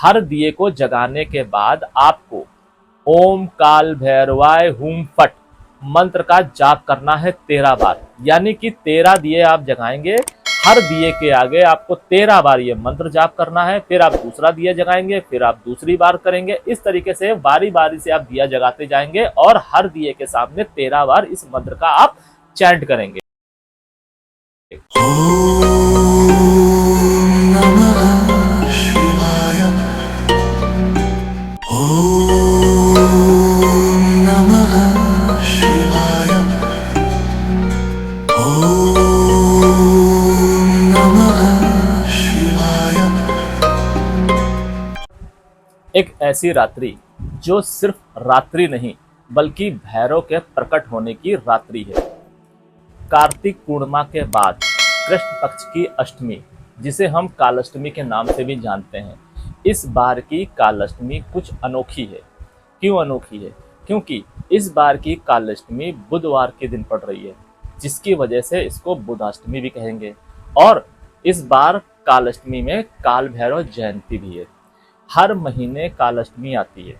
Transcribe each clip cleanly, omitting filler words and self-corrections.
हर दिए को जगाने के बाद आपको ओम काल भैरवाय हुम फट मंत्र का जाप करना है 13 बार। यानी कि 13 दिए आप जगाएंगे, हर दिए के आगे आपको 13 बार ये मंत्र जाप करना है। फिर आप दूसरा दिया जगाएंगे, फिर आप दूसरी बार करेंगे। इस तरीके से बारी बारी से आप दिया जगाते जाएंगे और हर दिए के सामने 13 बार इस मंत्र का आप चैंट करेंगे। एक ऐसी रात्रि जो सिर्फ रात्रि नहीं बल्कि भैरव के प्रकट होने की रात्रि है। कार्तिक पूर्णिमा के बाद कृष्ण पक्ष की अष्टमी, जिसे हम कालाष्टमी के नाम से भी जानते हैं। इस बार की कालाष्टमी कुछ अनोखी है। क्यों अनोखी है? क्योंकि इस बार की कालाष्टमी बुधवार के दिन पड़ रही है, जिसकी वजह से इसको बुधाष्टमी भी कहेंगे। और इस बार कालाष्टमी में काल भैरव जयंती भी है। हर महीने कालाष्टमी आती है,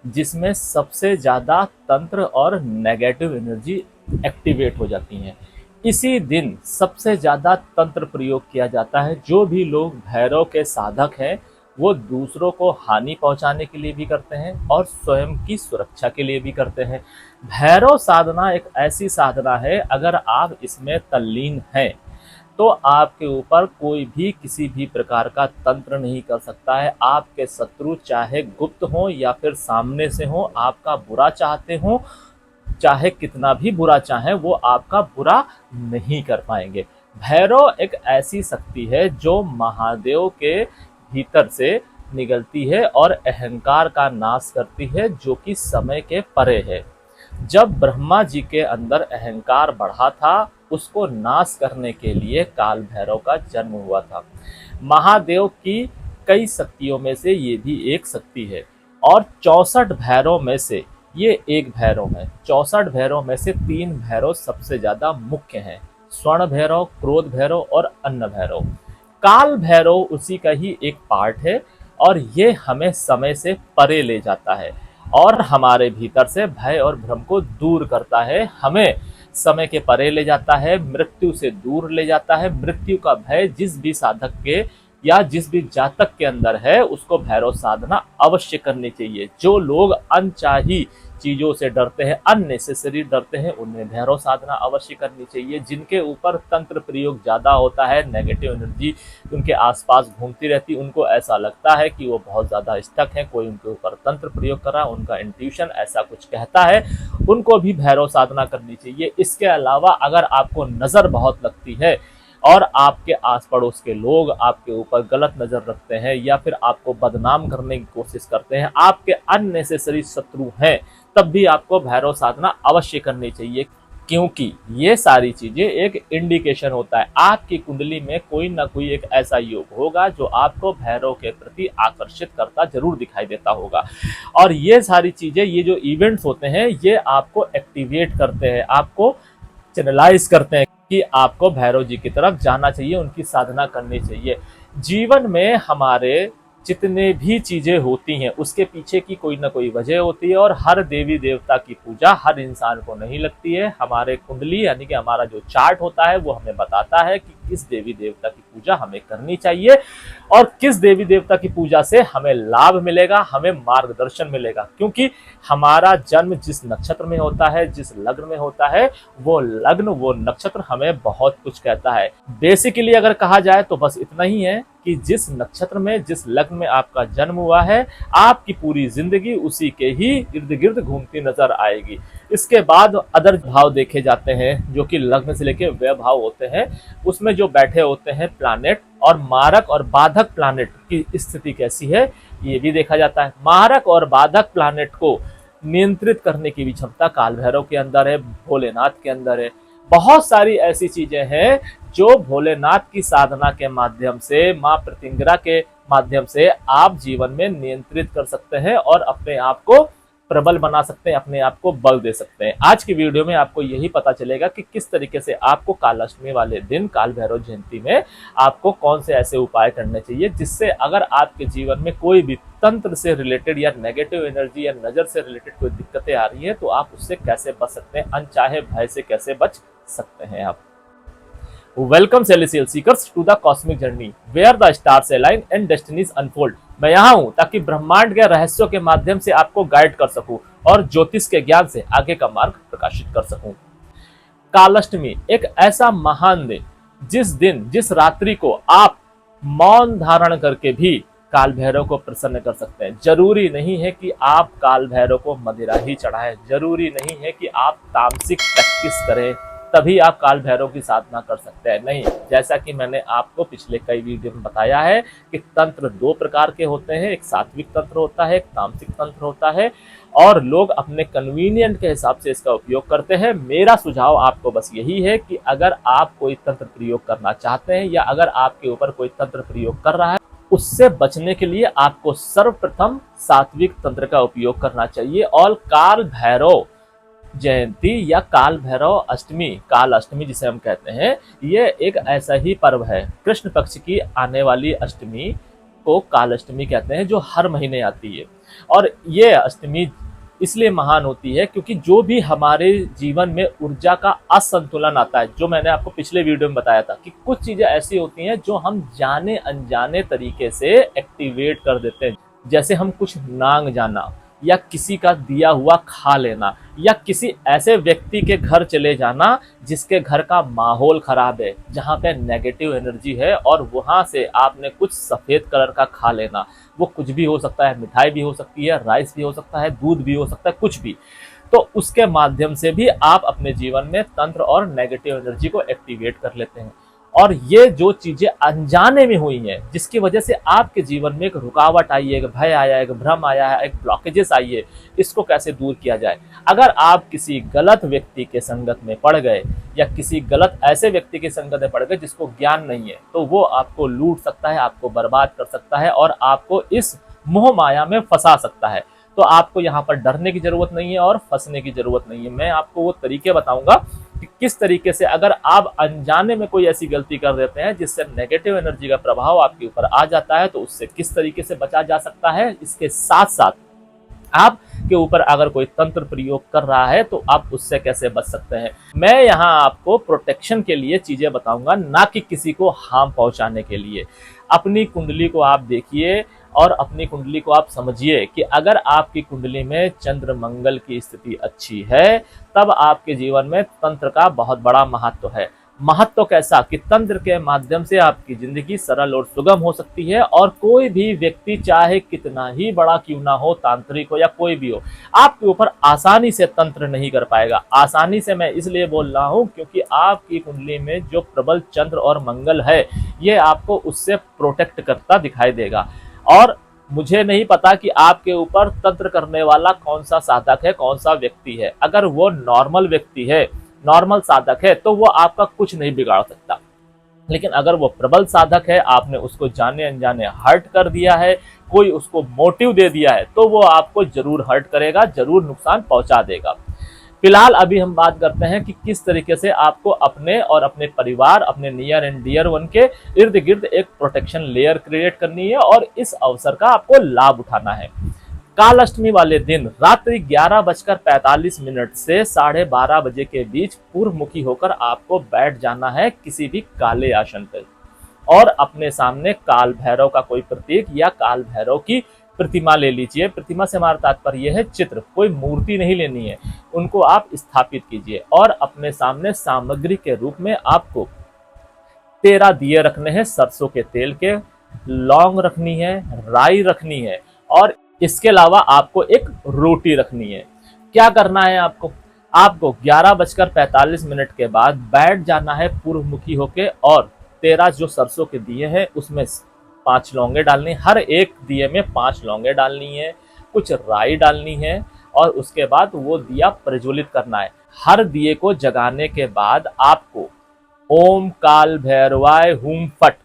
जिसमें सबसे ज्यादा तंत्र और नेगेटिव एनर्जी एक्टिवेट हो जाती हैं। इसी दिन सबसे ज्यादा तंत्र प्रयोग किया जाता है। जो भी लोग भैरव के साधक हैं वो दूसरों को हानि पहुंचाने के लिए भी करते हैं और स्वयं की सुरक्षा के लिए भी करते हैं। भैरव साधना एक ऐसी साधना है, अगर आप इसमें तल्लीन हैं तो आपके ऊपर कोई भी किसी भी प्रकार का तंत्र नहीं कर सकता है। आपके शत्रु चाहे गुप्त हो या फिर सामने से हो, आपका बुरा चाहते हो, चाहे कितना भी बुरा चाहे, वो आपका बुरा नहीं कर पाएंगे। भैरव एक ऐसी शक्ति है जो महादेव के भीतर से निकलती है और अहंकार का नाश करती है, जो कि समय के परे है। जब ब्रह्मा जी के अंदर अहंकार बढ़ा था, उसको नाश करने के लिए काल भैरव का जन्म हुआ था। महादेव की कई शक्तियों में से ये भी एक शक्ति है और 64 भैरव में से ये एक भैरव है। 64 भैरव में से 3 भैरव सबसे ज्यादा मुख्य हैं, स्वर्ण भैरव, क्रोध भैरव और अन्न भैरव। काल भैरव उसी का ही एक पार्ट है और ये हमें समय से परे ले जाता है और हमारे भीतर से भय और भ्रम को दूर करता है। हमें समय के परे ले जाता है, मृत्यु से दूर ले जाता है। मृत्यु का भय जिस भी साधक के या जिस भी जातक के अंदर है, उसको भैरव साधना अवश्य करनी चाहिए। जो लोग अनचाही चीजों से डरते हैं, अननेसेसरी डरते हैं, उन्हें भैरव साधना अवश्य करनी चाहिए। जिनके ऊपर तंत्र प्रयोग ज्यादा होता है, नेगेटिव एनर्जी उनके आसपास घूमती रहती, उनको ऐसा लगता है कि वो बहुत ज्यादा स्टक है, कोई उनके ऊपर तंत्र प्रयोग कर रहा है, उनका इंट्यूशन ऐसा कुछ कहता है, उनको भी भैरव साधना करनी चाहिए। इसके अलावा अगर आपको नजर बहुत लगती है और आपके आस पड़ोस के लोग आपके ऊपर गलत नजर रखते हैं या फिर आपको बदनाम करने की कोशिश करते हैं, आपके अननेसेसरी शत्रु हैं, तब भी आपको भैरव साधना अवश्य करनी चाहिए। क्योंकि ये सारी चीजें एक इंडिकेशन होता है, आपकी कुंडली में कोई ना कोई एक ऐसा योग होगा जो आपको भैरव के प्रति आकर्षित करता जरूर दिखाई देता होगा। और ये सारी चीजें, ये जो इवेंट्स होते हैं, ये आपको एक्टिवेट करते हैं, आपको चैनलाइज करते हैं कि आपको भैरव जी की तरफ जाना चाहिए, उनकी साधना करनी चाहिए। जीवन में हमारे जितने भी चीजें होती हैं उसके पीछे की कोई ना कोई वजह होती है और हर देवी देवता की पूजा हर इंसान को नहीं लगती है। हमारे कुंडली यानी कि हमारा जो चार्ट होता है वो हमें बताता है कि किस देवी देवता की पूजा हमें करनी चाहिए और किस देवी देवता की पूजा से हमें लाभ मिलेगा, हमें मार्गदर्शन मिलेगा। क्योंकि हमारा जन्म जिस नक्षत्र में होता है, जिस लग्न में होता है, वो लग्न, वो नक्षत्र हमें बहुत कुछ कहता है। बेसिकली अगर कहा जाए तो बस इतना ही है कि जिस नक्षत्र में, जिस लग्न में आपका जन्म हुआ है, आपकी पूरी जिंदगी उसी के ही इर्द गिर्द घूमती नजर आएगी। इसके बाद अदर भाव देखे जाते हैं जो कि लग्न से लेके व्यय भाव होते हैं, उसमें जो बैठे होते हैं प्लैनेट और मारक और बाधक प्लैनेट की स्थिति कैसी है ये भी देखा जाता है। मारक और बाधक प्लैनेट को नियंत्रित करने की भी क्षमता काल भैरव के अंदर है, भोलेनाथ के अंदर है। बहुत सारी ऐसी चीजें हैं जो भोलेनाथ की साधना के माध्यम से, माँ प्रतिंगरा के माध्यम से आप जीवन में नियंत्रित कर सकते हैं और अपने आप को प्रबल बना सकते हैं, अपने आप को बल दे सकते हैं। आज की वीडियो में आपको यही पता चलेगा कि किस तरीके से आपको कालाष्टमी वाले दिन, काल भैरव जयंती में आपको कौन से ऐसे उपाय करने चाहिए जिससे अगर आपके जीवन में कोई भी तंत्र से रिलेटेड या नेगेटिव एनर्जी या नजर से रिलेटेड कोई दिक्कतें आ रही है तो आप उससे कैसे बच सकते हैं, अनचाहे भय से कैसे बच सकते हैं आप। Welcome celestial seekers to the cosmic journey where the stars align and destinies unfold. मैं यहाँ हूँ ताकि ब्रह्मांड के रहस्यों के माध्यम से आपको गाइड कर सकूं और ज्योतिष के ज्ञान से आगे का मार्ग प्रकाशित कर सकूं। कालाष्टमी एक ऐसा महान दिन, जिस दिन, जिस रात्रि को आप मौन धारण करके भी काल भैरव को प्रसन्न कर सकते हैं। जरूरी नहीं है कि आप काल भैरव को मदिरा ही चढ़ाएं, जरूरी नहीं है कि आप तामसिक प्रैक्टिस करें तभी आप काल भैरव की साधना कर सकते हैं। नहीं, जैसा कि मैंने आपको पिछले कई वीडियो में बताया है कि तंत्र दो प्रकार के होते हैं, एक सात्विक तंत्र होता है, एक तामसिक तंत्र होता है, और लोग अपने कन्वीनियंट के हिसाब से इसका उपयोग करते हैं। मेरा सुझाव आपको बस यही है कि अगर आप कोई तंत्र प्रयोग करना चाहते हैं या अगर आपके ऊपर कोई तंत्र प्रयोग कर रहा है, उससे बचने के लिए आपको सर्वप्रथम सात्विक तंत्र का उपयोग करना चाहिए। और काल भैरव जयंती या काल भैरव अष्टमी, काल अष्टमी जिसे हम कहते हैं, ये एक ऐसा ही पर्व है। कृष्ण पक्ष की आने वाली अष्टमी को काल अष्टमी कहते हैं, जो हर महीने आती है। और ये अष्टमी इसलिए महान होती है क्योंकि जो भी हमारे जीवन में ऊर्जा का असंतुलन आता है, जो मैंने आपको पिछले वीडियो में बताया था कि कुछ चीजें ऐसी होती हैं जो हम जाने अनजाने तरीके से एक्टिवेट कर देते हैं। जैसे हम कुछ नांग जाना, या किसी का दिया हुआ खा लेना, या किसी ऐसे व्यक्ति के घर चले जाना जिसके घर का माहौल खराब है, जहाँ पे नेगेटिव एनर्जी है, और वहां से आपने कुछ सफेद कलर का खा लेना। वो कुछ भी हो सकता है, मिठाई भी हो सकती है, राइस भी हो सकता है, दूध भी हो सकता है, कुछ भी। तो उसके माध्यम से भी आप अपने जीवन में तंत्र और नेगेटिव एनर्जी को एक्टिवेट कर लेते हैं। और ये जो चीजें अनजाने में हुई हैं, जिसकी वजह से आपके जीवन में एक रुकावट आई है, एक भय आया है, एक भ्रम आया है, एक ब्लॉकेजेस आई है, इसको कैसे दूर किया जाए। अगर आप किसी गलत व्यक्ति के संगत में पड़ गए या किसी गलत ऐसे व्यक्ति की संगत में पड़ गए जिसको ज्ञान नहीं है, तो वो आपको लूट सकता है, आपको बर्बाद कर सकता है और आपको इस मोह माया में फंसा सकता है। तो आपको यहाँ पर डरने की जरूरत नहीं है और फंसने की जरूरत नहीं है। मैं आपको वो तरीके बताऊंगा कि किस तरीके से अगर आप अनजाने में कोई ऐसी गलती कर देते हैं जिससे नेगेटिव एनर्जी का प्रभाव आपके ऊपर आ जाता है, तो उससे किस तरीके से बचा जा सकता है। इसके साथ साथ आपके ऊपर अगर कोई तंत्र प्रयोग कर रहा है तो आप उससे कैसे बच सकते हैं। मैं यहाँ आपको प्रोटेक्शन के लिए चीजें बताऊंगा, ना कि किसी को हार्म पहुंचाने के लिए। अपनी कुंडली को आप देखिए और अपनी कुंडली को आप समझिए कि अगर आपकी कुंडली में चंद्र मंगल की स्थिति अच्छी है, तब आपके जीवन में तंत्र का बहुत बड़ा महत्व है। महत्व कैसा कि तंत्र के माध्यम से आपकी जिंदगी सरल और सुगम हो सकती है, और कोई भी व्यक्ति चाहे कितना ही बड़ा क्यों ना हो, तांत्रिक हो या कोई भी हो, आपके ऊपर आसानी से तंत्र नहीं कर पाएगा। आसानी से मैं इसलिए बोल रहा हूं क्योंकि आपकी कुंडली में जो प्रबल चंद्र और मंगल है, ये आपको उससे प्रोटेक्ट करता दिखाई देगा। और मुझे नहीं पता कि आपके ऊपर तंत्र करने वाला कौन सा साधक है, कौन सा व्यक्ति है। अगर वो नॉर्मल व्यक्ति है, नॉर्मल साधक है, तो वो आपका कुछ नहीं बिगाड़ सकता। लेकिन अगर वो प्रबल साधक है, आपने उसको जाने अनजाने हर्ट कर दिया है, कोई उसको मोटिव दे दिया है, तो वो आपको जरूर हर्ट करेगा, जरूर नुकसान पहुंचा देगा। फिलहाल अभी हम बात करते हैं कि किस तरीके से आपको अपने और अपने परिवार, अपने नियर एंड डियर वन के इर्द गिर्द एक प्रोटेक्शन लेयर क्रिएट करनी है और इस अवसर का आपको लाभ उठाना है। काल अष्टमी वाले दिन रात्रि 11:45 से 12:30 बजे के बीच पूर्वमुखी होकर आपको बैठ जाना है किसी भी काले आसन पर, और अपने सामने काल भैरव का कोई प्रतीक या काल भैरव की प्रतिमा ले लीजिए। प्रतिमा से हमारा तात्पर्य है चित्र, कोई मूर्ति नहीं लेनी है। उनको आप स्थापित कीजिए और अपने सामने सामग्री के रूप में आपको 13 दिए रखने हैं सरसों के तेल के, लौंग रखनी है, राई रखनी है, और इसके अलावा आपको एक रोटी रखनी है। क्या करना है आपको 11:45 के बाद बैठ जाना है पूर्वमुखी होके, और 13 जो सरसों के दिए हैं उसमें 5 लौंगे डालनी, हर एक दिए में 5 लौंगे डालनी है, कुछ राई डालनी है, और उसके बाद वो दिया प्रज्वलित करना है। हर दिए को जगाने के बाद आपको ओम काल भैरवाय हुम फट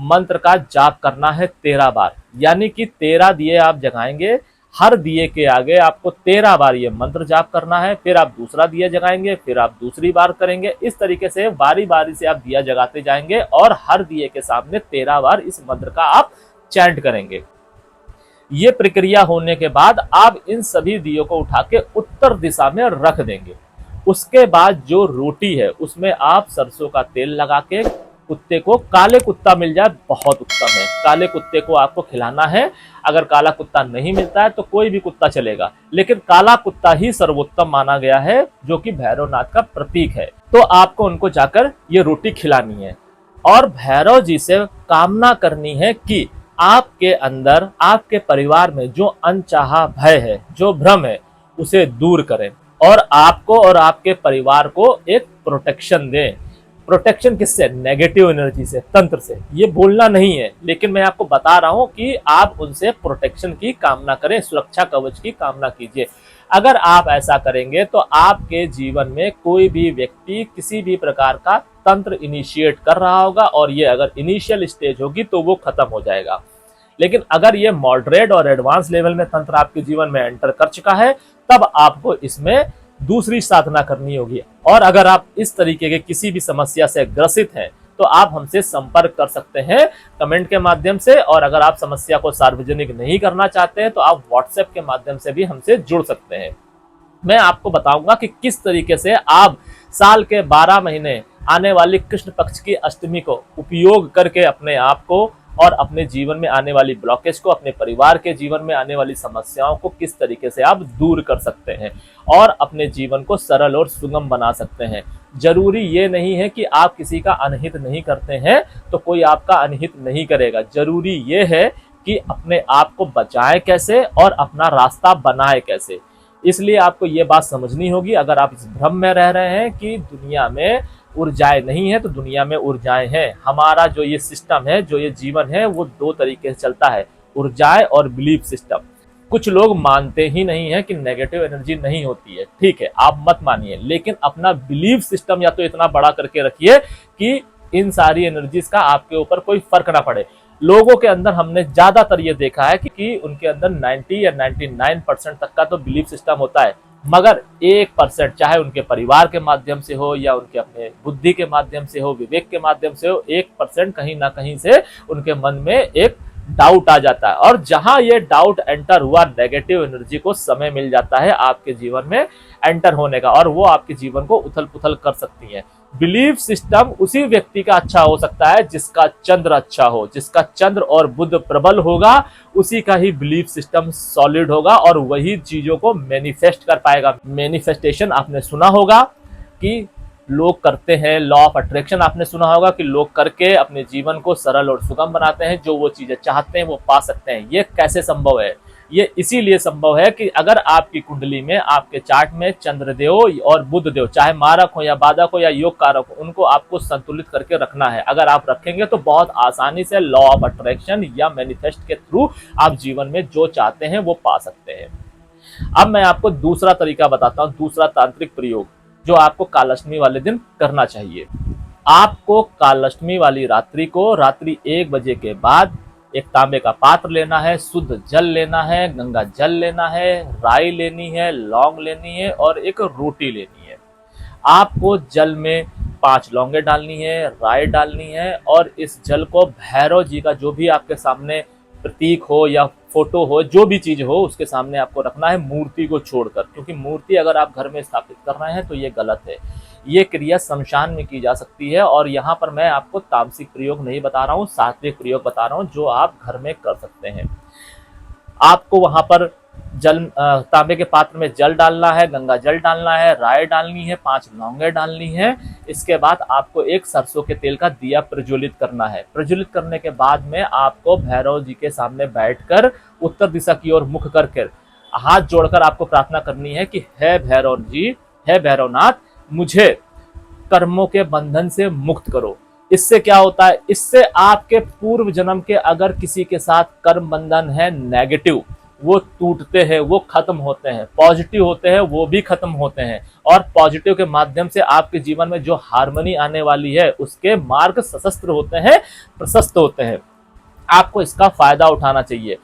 मंत्र का जाप करना है 13 बार। यानी कि 13 दिए आप जगाएंगे, हर दिए के आगे आपको 13 बार ये मंत्र जाप करना है, फिर आप दूसरा दिया जगाएंगे, फिर आप दूसरी बार करेंगे। इस तरीके से बारी बारी से आप दिया जगाते जाएंगे और हर दिए के सामने 13 बार इस मंत्र का आप चैंट करेंगे। ये प्रक्रिया होने के बाद आप इन सभी दियों को उठा के उत्तर दिशा में रख देंगे। उसके बाद जो रोटी है उसमें आप सरसों का तेल लगा के कुत्ते को, काले कुत्ता मिल जाए बहुत उत्तम है, काले कुत्ते को आपको खिलाना है। अगर काला कुत्ता नहीं मिलता है तो कोई भी कुत्ता चलेगा, लेकिन काला कुत्ता ही सर्वोत्तम माना गया है, जो कि भैरवनाथ का प्रतीक है। तो आपको उनको जाकर ये रोटी खिलानी है और भैरव जी से कामना करनी है कि आपके अंदर, आपके परिवार में जो अनचाहा भय है, जो भ्रम है, उसे दूर करें और आपको और आपके परिवार को एक प्रोटेक्शन दें। प्रोटेक्शन किससे? नेगेटिव एनर्जी से, तंत्र से। ये बोलना नहीं है, लेकिन मैं आपको बता रहा हूं कि आप उनसे प्रोटेक्शन की कामना करें, सुरक्षा कवच की कामना कीजिए। अगर आप ऐसा करेंगे तो आपके जीवन में कोई भी व्यक्ति किसी भी प्रकार का तंत्र इनिशिएट कर रहा होगा और ये अगर इनिशियल स्टेज होगी तो वो खत्म हो जाएगा। लेकिन अगर ये मॉडरेट और एडवांस लेवल में तंत्र आपके जीवन में एंटर कर चुका है, तब आपको इसमें दूसरी साधना करनी होगी। और अगर आप इस तरीके के किसी भी समस्या से ग्रसित हैं तो आप हमसे संपर्क कर सकते हैं कमेंट के माध्यम से, और अगर आप समस्या को सार्वजनिक नहीं करना चाहते हैं तो आप व्हाट्सएप के माध्यम से भी हमसे जुड़ सकते हैं। मैं आपको बताऊंगा कि किस तरीके से आप साल के 12 महीने आने वाली कृष्ण पक्ष की अष्टमी को उपयोग करके अपने आप को और अपने जीवन में आने वाली ब्लॉकेज को, अपने परिवार के जीवन में आने वाली समस्याओं को किस तरीके से आप दूर कर सकते हैं और अपने जीवन को सरल और सुगम बना सकते हैं। जरूरी ये नहीं है कि आप किसी का अनहित नहीं करते हैं तो कोई आपका अनहित नहीं करेगा। जरूरी ये है कि अपने आप को बचाएं कैसे और अपना रास्ता बनाए कैसे। इसलिए आपको ये बात समझनी होगी। अगर आप इस भ्रम में रह रहे हैं कि दुनिया में ऊर्जाएं नहीं है, तो दुनिया में ऊर्जाएं हैं। हमारा जो ये सिस्टम है, जो ये जीवन है, वो दो तरीके से चलता है, ऊर्जाएं और बिलीफ सिस्टम। कुछ लोग मानते ही नहीं है कि नेगेटिव एनर्जी नहीं होती है। ठीक है, आप मत मानिए, लेकिन अपना बिलीफ सिस्टम या तो इतना बड़ा करके रखिए कि इन सारी एनर्जीज का आपके ऊपर कोई फर्क ना पड़े। लोगों के अंदर हमने ज्यादातर ये देखा है कि उनके अंदर 90 या 99% तक का तो बिलीफ सिस्टम होता है, मगर 1%, चाहे उनके परिवार के माध्यम से हो या उनके अपने बुद्धि के माध्यम से हो, विवेक के माध्यम से हो, 1% कहीं ना कहीं से उनके मन में एक डाउट आ जाता है। और जहां ये डाउट एंटर हुआ, नेगेटिव एनर्जी को समय मिल जाता है आपके जीवन में एंटर होने का, और वो आपके जीवन को उथल पुथल कर सकती है। बिलीफ सिस्टम उसी व्यक्ति का अच्छा हो सकता है जिसका चंद्र अच्छा हो, जिसका चंद्र और बुध प्रबल होगा, उसी का ही बिलीफ सिस्टम सॉलिड होगा और वही चीजों को मैनिफेस्ट कर पाएगा। मैनिफेस्टेशन आपने सुना होगा कि लोग करते हैं, लॉ ऑफ अट्रैक्शन आपने सुना होगा कि लोग करके अपने जीवन को सरल और सुगम बनाते हैं, जो वो चीजें चाहते हैं वो पा सकते हैं। ये कैसे संभव है? ये इसीलिए संभव है कि अगर आपकी कुंडली में, आपके चार्ट में चंद्रदेव और बुध देव, चाहे मारक हो या बाधक हो या योग कारक हो, उनको आपको संतुलित करके रखना है। अगर आप रखेंगे तो बहुत आसानी से लॉ ऑफ अट्रैक्शन या मैनिफेस्ट के थ्रू आप जीवन में जो चाहते हैं वो पा सकते हैं। अब मैं आपको दूसरा तरीका बताता हूं, दूसरा तांत्रिक प्रयोग जो आपको कालाष्टमी वाले दिन करना चाहिए। आपको कालाष्टमी वाली रात्रि को, रात्रि 1 बजे के बाद एक तांबे का पात्र लेना है, शुद्ध जल लेना है, गंगा जल लेना है, राई लेनी है, लौंग लेनी है और एक रोटी लेनी है। आपको जल में 5 लौंगे डालनी है, राई डालनी है और इस जल को भैरव जी का जो भी आपके सामने प्रतीक हो या फोटो हो, जो भी चीज हो, उसके सामने आपको रखना है, मूर्ति को छोड़कर। क्योंकि मूर्ति अगर आप घर में स्थापित कर रहे हैं तो ये गलत है। ये क्रिया शमशान में की जा सकती है और यहाँ पर मैं आपको तामसिक प्रयोग नहीं बता रहा हूँ, सात्विक प्रयोग बता रहा हूँ जो आप घर में कर सकते हैं। आपको वहां पर जल, तांबे के पात्र में जल डालना है, गंगा जल डालना है, राय डालनी है, 5 लौंगे डालनी है। इसके बाद आपको एक सरसों के तेल का दिया प्रज्वलित करना है। प्रज्वलित करने के बाद में आपको भैरव जी के सामने बैठकर उत्तर दिशा की ओर मुख करके हाथ जोड़कर आपको प्रार्थना करनी है कि हे भैरव जी, हे भैरवनाथ, मुझे कर्मों के बंधन से मुक्त करो। इससे क्या होता है? इससे आपके पूर्व जन्म के अगर किसी के साथ कर्म बंधन है नेगेटिव, वो टूटते हैं, वो खत्म होते हैं। पॉजिटिव होते हैं, वो भी खत्म होते हैं। और पॉजिटिव के माध्यम से आपके जीवन में जो हार्मनी आने वाली है उसके मार्ग सशस्त्र होते हैं, प्रशस्त होते हैं। आपको इसका फायदा उठाना चाहिए।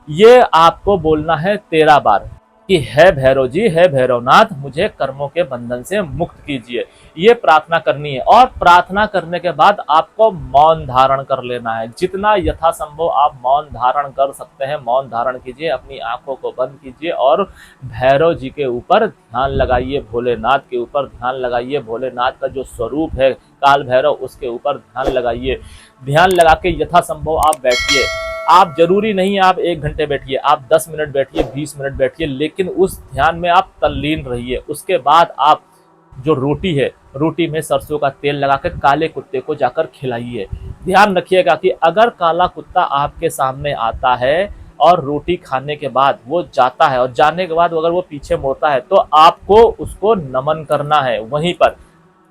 ये आपको बोलना है 13 बार कि है भैरव जी, है भैरवनाथ, मुझे कर्मों के बंधन से मुक्त कीजिए। ये प्रार्थना करनी है और प्रार्थना करने के बाद आपको मौन धारण कर लेना है। जितना यथासंभव आप मौन धारण कर सकते हैं मौन धारण कीजिए, अपनी आंखों को बंद कीजिए और भैरव जी के ऊपर ध्यान लगाइए, भोलेनाथ के ऊपर ध्यान लगाइए, भोलेनाथ का जो स्वरूप है काल भैरव उसके ऊपर ध्यान लगाइए। ध्यान लगा के यथासंभव आप बैठिए। आप जरूरी नहीं आप 1 घंटे बैठिए, आप 10 मिनट बैठिए, 20 मिनट बैठिए, लेकिन उस ध्यान में आप तल्लीन रहिए। उसके बाद आप जो रोटी है, रोटी में सरसों का तेल लगा कर काले कुत्ते को जाकर खिलाइए। ध्यान रखिएगा कि अगर काला कुत्ता आपके सामने आता है और रोटी खाने के बाद वो जाता है और जाने के बाद अगर वो पीछे मुड़ता है तो आपको उसको नमन करना है वहीं पर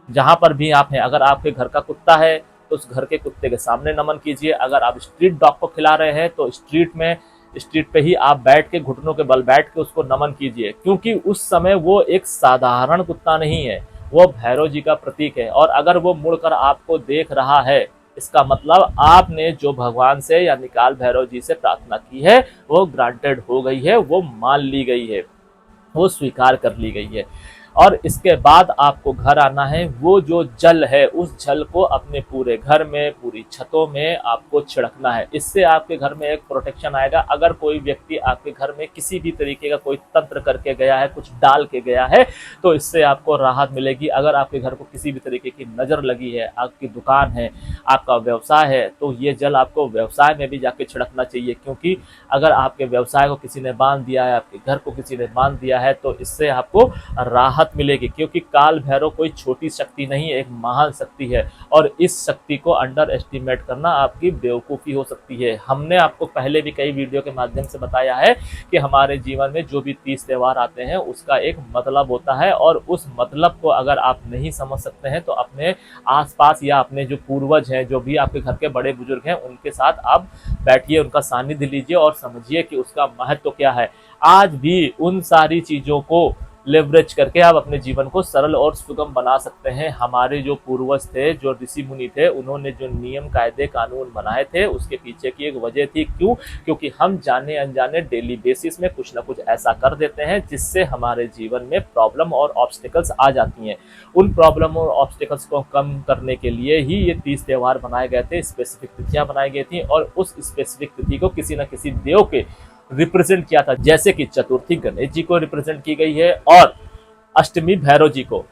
जहां पर भी आप हैं। अगर आपके घर का कुत्ता है तो उस घर के कुत्ते के सामने नमन कीजिए। अगर आप स्ट्रीट डॉग को खिला रहे हैं तो स्ट्रीट पे ही आप बैठ के घुटनों के बल बैठ के उसको नमन कीजिए, क्योंकि उस समय वो एक साधारण कुत्ता नहीं है, वो भैरव जी का प्रतीक है। और अगर वो मुड़कर आपको देख रहा है इसका मतलब आपने जो भगवान से या निकाल भैरव जी से प्रार्थना की है वो ग्रांटेड हो गई है, वो मान ली गई है, वो स्वीकार कर ली गई है। और इसके बाद आपको घर आना है। वो जो जल है उस जल को अपने पूरे घर में, पूरी छतों में आपको छिड़कना है। इससे आपके घर में एक प्रोटेक्शन आएगा। अगर कोई व्यक्ति आपके घर में किसी भी तरीके का कोई तंत्र करके गया है, कुछ डाल के गया है, तो इससे आपको राहत मिलेगी। अगर आपके घर को किसी भी तरीके की नजर लगी है, आपकी दुकान है, आपका व्यवसाय है, तो ये जल आपको व्यवसाय में भी जाके छिड़कना चाहिए, क्योंकि अगर आपके व्यवसाय को किसी ने बांध दिया है, आपके घर को किसी ने बांध दिया है, तो इससे आपको राहत मिलेगी। क्योंकि काल भैरव कोई छोटी शक्ति नहीं है, एक महान शक्ति है और इस शक्ति को अंडर एस्टिमेट करना आपकी बेवकूफ़ी हो सकती है। हमने आपको पहले भी कई वीडियो के माध्यम से बताया है कि हमारे जीवन में जो भी 30 त्यौहार आते हैं उसका एक मतलब होता है, और उस मतलब को अगर आप नहीं समझ सकते हैं तो अपने आसपास या अपने जो पूर्वज हैं, जो भी आपके घर के बड़े बुजुर्ग हैं, उनके साथ आप बैठिए, उनका सानिध्य लीजिए और समझिए कि उसका महत्व क्या है। आज भी उन सारी चीज़ों को लेवरेज करके आप अपने जीवन को सरल और सुगम बना सकते हैं। हमारे जो पूर्वज थे, जो ऋषि मुनि थे, उन्होंने जो नियम कायदे कानून बनाए थे उसके पीछे की एक वजह थी। क्यों? क्योंकि हम जाने अनजाने डेली बेसिस में कुछ ना कुछ ऐसा कर देते हैं जिससे हमारे जीवन में प्रॉब्लम और ऑब्स्टिकल्स आ जाती हैं। उन प्रॉब्लम और ऑब्स्टिकल्स को कम करने के लिए ही ये 30 त्यौहार बनाए गए थे, स्पेसिफिक तिथियां बनाई गई थी और उस स्पेसिफिक तिथि को किसी न किसी देव के रिप्रेजेंट किया था। जैसे कि चतुर्थी गणेश जी को रिप्रेजेंट की गई है और अष्टमी भैरव जी को।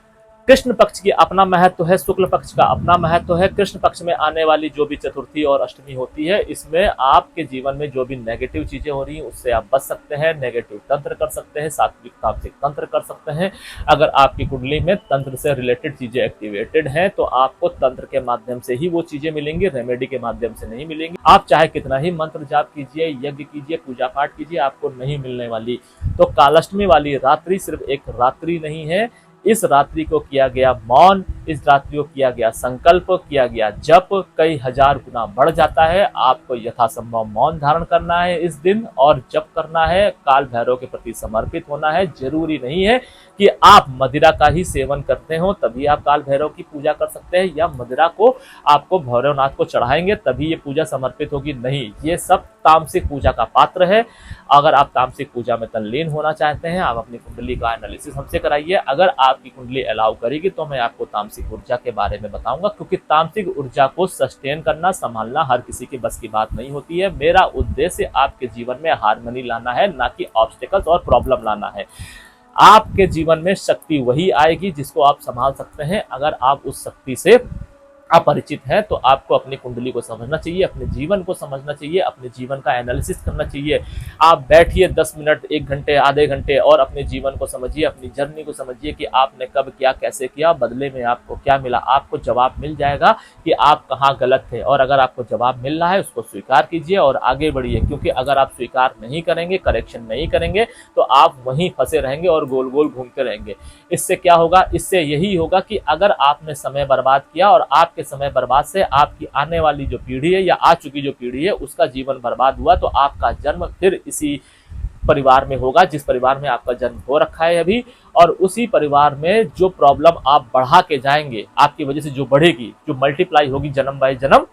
कृष्ण पक्ष की अपना महत्व है, शुक्ल पक्ष का अपना महत्व है। कृष्ण पक्ष में आने वाली जो भी चतुर्थी और अष्टमी होती है, इसमें आपके जीवन में जो भी नेगेटिव चीजें हो रही हैं उससे आप बच सकते हैं, नेगेटिव तंत्र कर सकते हैं, सात्विक तामसिक तंत्र कर सकते हैं। अगर आपकी कुंडली में तंत्र से रिलेटेड चीजें एक्टिवेटेड हैं तो आपको तंत्र के माध्यम से ही वो चीजें मिलेंगी, रेमेडी के माध्यम से नहीं मिलेंगी। आप चाहे कितना ही मंत्र जाप कीजिए, यज्ञ कीजिए, पूजा पाठ कीजिए, आपको नहीं मिलने वाली। तो कालाष्टमी वाली रात्रि सिर्फ एक रात्रि नहीं है, इस रात्रि को किया गया मौन, इस रात्रि को किया गया संकल्प, किया गया जप कई हजार गुना बढ़ जाता है। आपको यथासंभव मौन धारण करना है इस दिन और जप करना है, काल भैरव के प्रति समर्पित होना है। जरूरी नहीं है कि आप मदिरा का ही सेवन करते हो तभी आप काल भैरव की पूजा कर सकते हैं, या मदिरा को आपको भैरवनाथ को चढ़ाएंगे तभी ये पूजा समर्पित होगी। नहीं, ये सब तामसिक पूजा का पात्र है। अगर आप तामसिक पूजा में तल्लीन होना चाहते हैं, आप अपनी कुंडली का एनालिसिस हमसे कराइए। अगर आपकी कुंडली अलाउ करेगी तो मैं आपको तामसिक ऊर्जा के बारे में बताऊंगा, क्योंकि तामसिक ऊर्जा को सस्टेन करना, संभालना हर किसी की बस की बात नहीं होती है। मेरा उद्देश्य आपके जीवन में हार्मनी लाना है, ना कि ऑब्स्टिकल्स और प्रॉब्लम लाना है। आपके जीवन में शक्ति वही आएगी जिसको आप संभाल सकते हैं। अगर आप उस शक्ति से अपरिचित है तो आपको अपनी कुंडली को समझना चाहिए, अपने जीवन को समझना चाहिए, अपने जीवन का एनालिसिस करना चाहिए। आप बैठिए 10 मिनट, 1 घंटे, आधे घंटे और अपने जीवन को समझिए, अपनी जर्नी को समझिए कि आपने कब क्या, कैसे किया, बदले में आपको क्या मिला। आपको जवाब मिल जाएगा कि आप कहाँ गलत थे, और अगर आपको जवाब मिल रहा है उसको स्वीकार कीजिए और आगे बढ़िए। क्योंकि अगर आप स्वीकार नहीं करेंगे, करेक्शन नहीं करेंगे, तो आप वहीं फंसे रहेंगे और गोल गोल घूमते रहेंगे। इससे क्या होगा? इससे यही होगा कि अगर आपने समय बर्बाद किया और आपके समय बर्बाद से आपकी आने वाली जो पीढ़ी है या आ चुकी जो पीढ़ी है उसका जीवन बर्बाद हुआ, तो आपका जन्म फिर इसी परिवार में होगा जिस परिवार में आपका जन्म हो रखा है अभी, और उसी परिवार में जो प्रॉब्लम आप बढ़ा के जाएंगे, आपकी वजह से जो बढ़ेगी, जो मल्टीप्लाई होगी जन्म बाय जन्म,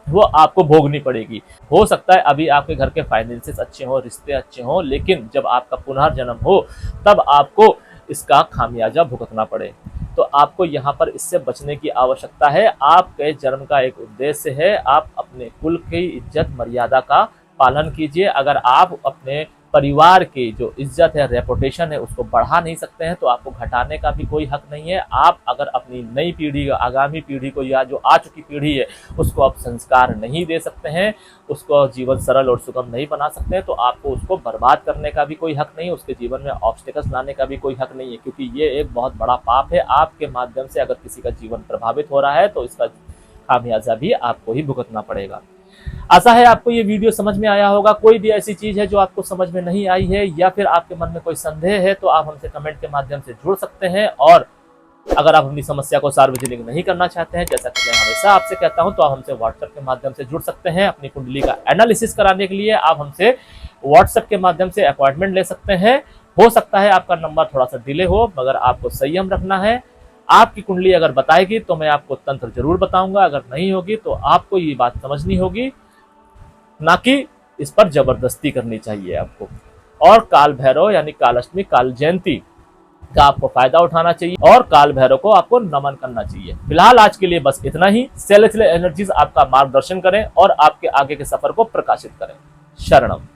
वो आपको भोगनी पड़ेगी। हो सकता है अभी आपके घर के फाइनेंसेस अच्छे हों, रिश्ते अच्छे हों, लेकिन जब आपका पुनर्जन्म हो तब आपको इसका खामियाजा भुगतना पड़े। तो आपको यहाँ पर इससे बचने की आवश्यकता है। आपके जन्म का एक उद्देश्य है, आप अपने कुल की इज्जत मर्यादा का पालन कीजिए। अगर आप अपने परिवार की जो इज्जत है, रेपुटेशन है, उसको बढ़ा नहीं सकते हैं तो आपको घटाने का भी कोई हक नहीं है। आप अगर अपनी नई पीढ़ी, आगामी पीढ़ी को या जो आ चुकी पीढ़ी है उसको आप संस्कार नहीं दे सकते हैं, उसको जीवन सरल और सुगम नहीं बना सकते हैं, तो आपको उसको बर्बाद करने का भी कोई हक नहीं है, उसके जीवन में ऑब्स्टेकल्स लाने का भी कोई हक नहीं है, क्योंकि ये एक बहुत बड़ा पाप है। आपके माध्यम से अगर किसी का जीवन प्रभावित हो रहा है तो इसका खामियाजा भी आपको ही भुगतना पड़ेगा। आशा है आपको ये वीडियो समझ में आया होगा। कोई भी ऐसी चीज है जो आपको समझ में नहीं आई है या फिर आपके मन में कोई संदेह है तो आप हमसे कमेंट के माध्यम से जुड़ सकते हैं। और अगर आप अपनी समस्या को सार्वजनिक नहीं करना चाहते हैं, जैसा कि मैं हमेशा आपसे कहता हूं, तो आप हमसे व्हाट्सएप के माध्यम से जुड़ सकते हैं। अपनी कुंडली का एनालिसिस कराने के लिए आप हमसे व्हाट्सएप के माध्यम से अपॉइंटमेंट ले सकते हैं। हो सकता है आपका नंबर थोड़ा सा डिले हो, मगर आपको संयम रखना है। आपकी कुंडली अगर बताएगी तो मैं आपको तंत्र जरूर बताऊंगा, अगर नहीं होगी तो आपको ये बात समझनी होगी, ना कि इस पर जबरदस्ती करनी चाहिए आपको। और काल भैरव यानी काल अष्टमी, काल जयंती का आपको फायदा उठाना चाहिए और काल भैरव को आपको नमन करना चाहिए। फिलहाल आज के लिए बस इतना ही। सेलेस्टियल एनर्जीज आपका मार्गदर्शन करें और आपके आगे के सफर को प्रकाशित करें। शरणम।